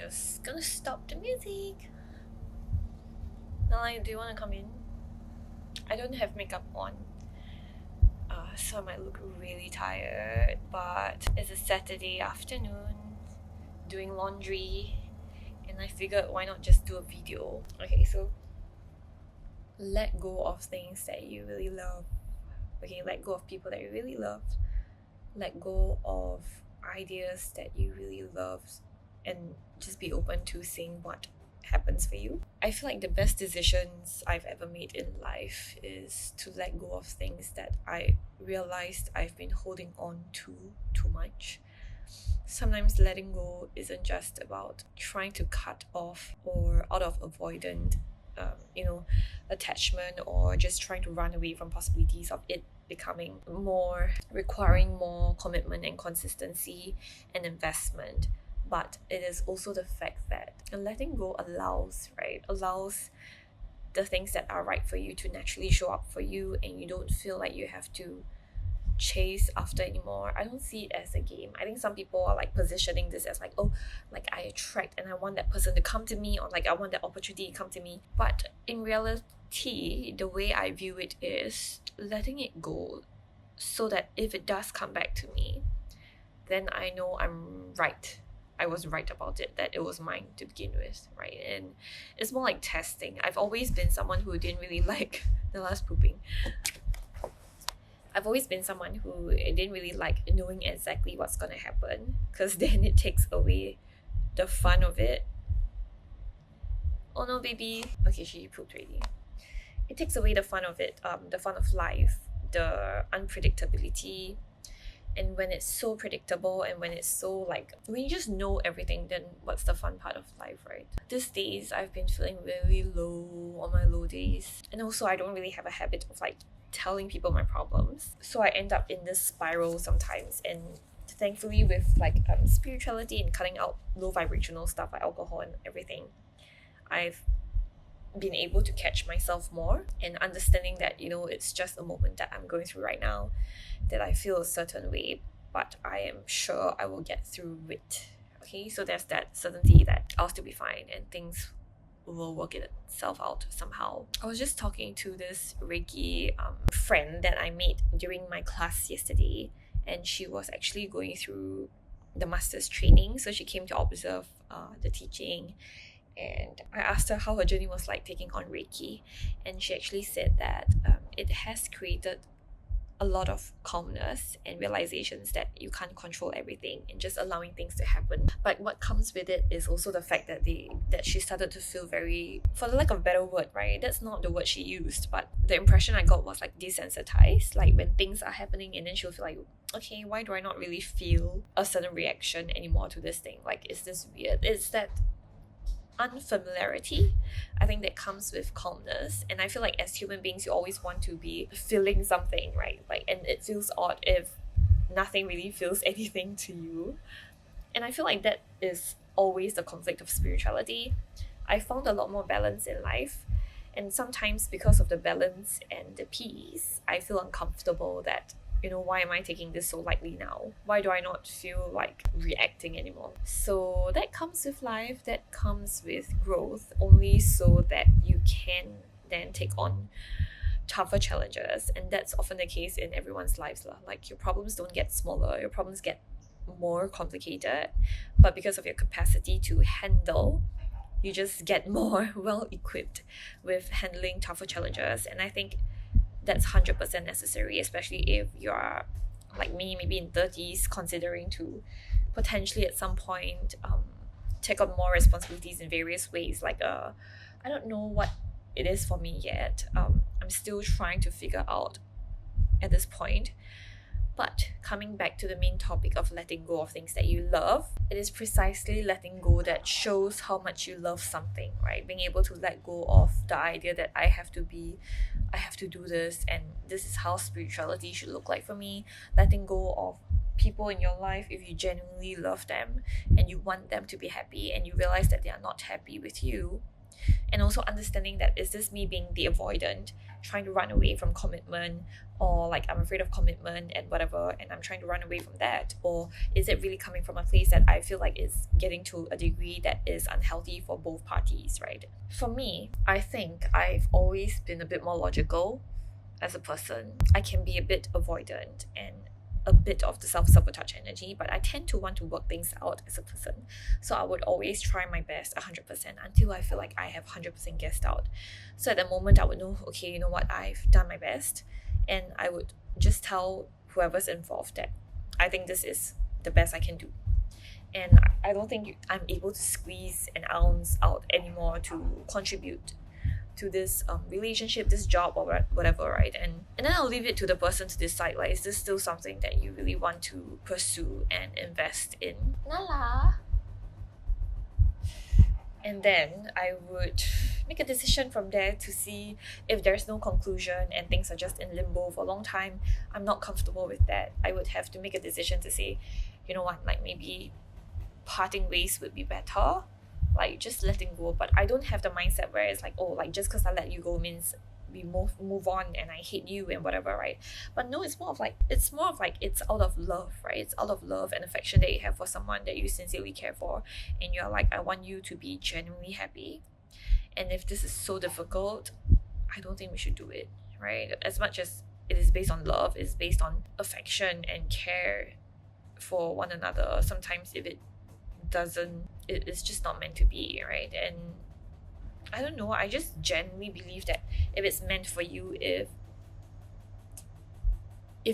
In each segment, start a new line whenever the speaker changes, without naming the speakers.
just gonna stop the music. Nalai, do you want to come in? I don't have makeup on, so I might look really tired, but it's a Saturday afternoon, doing laundry, and I figured why not just do a video. Okay, so let go of things that you really love. Okay, let go of people that you really love. Let go of ideas that you really love, and just be open to seeing what happens for you. I feel like the best decisions I've ever made in life is to let go of things that I realized I've been holding on to too much. Sometimes letting go isn't just about trying to cut off or out of avoidant attachment, or just trying to run away from possibilities of it becoming more, requiring more commitment and consistency and investment. But it is also the fact that letting go allows the things that are right for you to naturally show up for you, and you don't feel like you have to chase after anymore. I don't see it as a game. I think some people are like positioning this as like, oh, like I attract and I want that person to come to me, or like I want that opportunity to come to me. But in reality, the way I view it is letting it go, so that if it does come back to me, then I know I'm right. I was right about it, that it was mine to begin with, right? And it's more like testing. I've always been someone who didn't really like the last pooping. I've always been someone who didn't really like knowing exactly what's gonna happen, because then it takes away the fun of it. Oh no, baby. Okay, she pooped already. It takes away the fun of it, the fun of life, the unpredictability. And when it's so predictable, and when it's so like, when you just know everything, then what's the fun part of life, right? These days, I've been feeling really low on my low days. And also, I don't really have a habit of like telling people my problems. So I end up in this spiral sometimes. And thankfully, with like spirituality and cutting out low vibrational stuff like alcohol and everything, I've been able to catch myself more, and understanding that, it's just a moment that I'm going through right now, that I feel a certain way, but I am sure I will get through it. Okay, so there's that certainty that I'll still be fine and things will work itself out somehow. I was just talking to this Reiki friend that I met during my class yesterday, and she was actually going through the master's training, so she came to observe the teaching. And I asked her how her journey was like taking on Reiki, and she actually said that it has created a lot of calmness and realizations that you can't control everything, and just allowing things to happen. But what comes with it is also the fact that she started to feel very, for the lack of a better word, right? That's not the word she used, but the impression I got was like desensitized. Like when things are happening, and then she'll feel like, okay, why do I not really feel a certain reaction anymore to this thing? Like, is this weird? It's that unfamiliarity, I think, that comes with calmness. And I feel like as human beings, you always want to be feeling something, right? Like, and it feels odd if nothing really feels anything to you. And I feel like that is always the conflict of spirituality. I found a lot more balance in life, and sometimes because of the balance and the peace, I feel uncomfortable that, why am I taking this so lightly now? Why do I not feel like reacting anymore? So that comes with life, that comes with growth, only so that you can then take on tougher challenges. And that's often the case in everyone's lives. Like, your problems don't get smaller, your problems get more complicated, but because of your capacity to handle, you just get more well equipped with handling tougher challenges. And I think that's 100% necessary, especially if you're like me, maybe in 30s, considering to potentially at some point take on more responsibilities in various ways. Like I don't know what it is for me yet. I'm still trying to figure out at this point. But coming back to the main topic of letting go of things that you love, it is precisely letting go that shows how much you love something, right? Being able to let go of the idea that I have to do this, and this is how spirituality should look like for me. Letting go of people in your life, if you genuinely love them and you want them to be happy, and you realize that they are not happy with you, And also understanding that, is this me being the avoidant, trying to run away from commitment, or like I'm afraid of commitment and whatever, and I'm trying to run away from that? Or is it really coming from a place that I feel like is getting to a degree that is unhealthy for both parties, right? For me, I think I've always been a bit more logical as a person. I can be a bit avoidant and a bit of the self-sabotage energy, but I tend to want to work things out as a person. So I would always try my best 100% until I feel like I have 100% guessed out. So at the moment I would know, okay, you know what, I've done my best, and I would just tell whoever's involved that I think this is the best I can do. And I don't think I'm able to squeeze an ounce out anymore to contribute to this relationship, this job, or whatever, right? And then I'll leave it to the person to decide, like, is this still something that you really want to pursue and invest in? Nala. And then I would make a decision from there to see if there's no conclusion and things are just in limbo for a long time. I'm not comfortable with that. I would have to make a decision to say, you know what, like maybe parting ways would be better, like just letting go. But I don't have the mindset where it's like, oh, like just because I let you go means we move on and I hate you and whatever, right? But no, it's more of like it's out of love, right? It's out of love and affection that you have for someone that you sincerely care for, and you're like, I want you to be genuinely happy. And if this is so difficult, I don't think we should do it, right? As much as it is based on love, it's based on affection and care for one another. Sometimes if it's just not meant to be, right? And I don't know, I just genuinely believe that if it's meant for you, if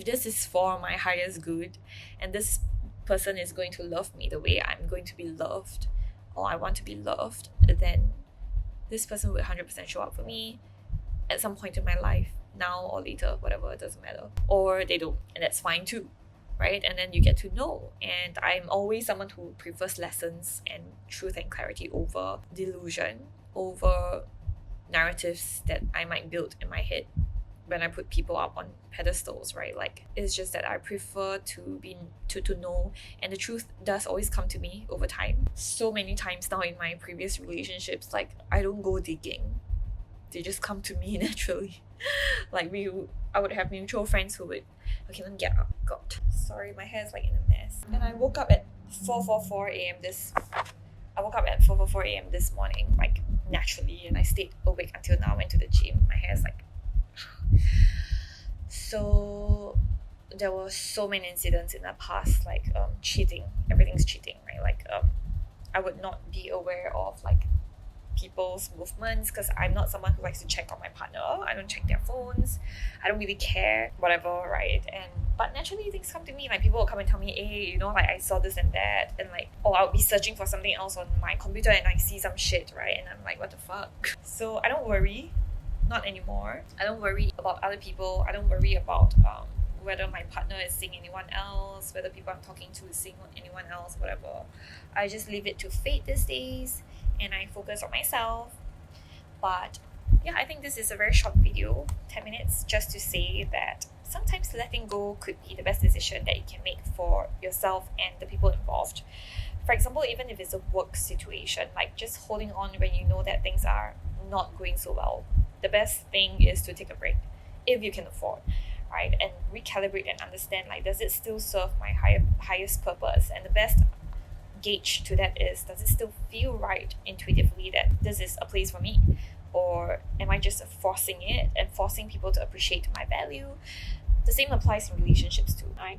this is for my highest good, and this person is going to love me the way I'm going to be loved, or I want to be loved, then this person would 100% show up for me at some point in my life, now or later, whatever, it doesn't matter. Or they don't, and that's fine too, right? And then you get to know. And I'm always someone who prefers lessons and truth and clarity over delusion, over narratives that I might build in my head when I put people up on pedestals, right? Like, it's just that I prefer to know, and the truth does always come to me over time. So many times now in my previous relationships, like, I don't go digging, they just come to me naturally. Like, I would have mutual friends who would, okay, let me get up. God, sorry, my hair is like in a mess. And I woke up at 4:44 a.m. this morning, like naturally, and I stayed awake until now. I went to the gym. My hair is like so. There were so many incidents in the past, like cheating. Everything's cheating, right? Like I would not be aware of like people's movements because I'm not someone who likes to check on my partner. I don't check their phones. I don't really care, whatever, right? But naturally things come to me, like people will come and tell me, hey, you know, like I saw this and that, and like, oh, I'll be searching for something else on my computer and I see some shit, right? And I'm like, what the fuck? So I don't worry, not anymore. I don't worry about other people. I don't worry about whether my partner is seeing anyone else, whether people I'm talking to is seeing anyone else, whatever. I just leave it to fate these days, and I focus on myself. But yeah, I think this is a very short video, 10 minutes, just to say that sometimes letting go could be the best decision that you can make for yourself and the people involved. For example, even if it's a work situation, like just holding on when you know that things are not going so well, the best thing is to take a break if you can afford, right? And recalibrate and understand, like, does it still serve my highest purpose? And the best gauge to that is, does it still feel right intuitively that this is a place for me? Or am I just forcing it and forcing people to appreciate my value? The same applies in relationships too, right?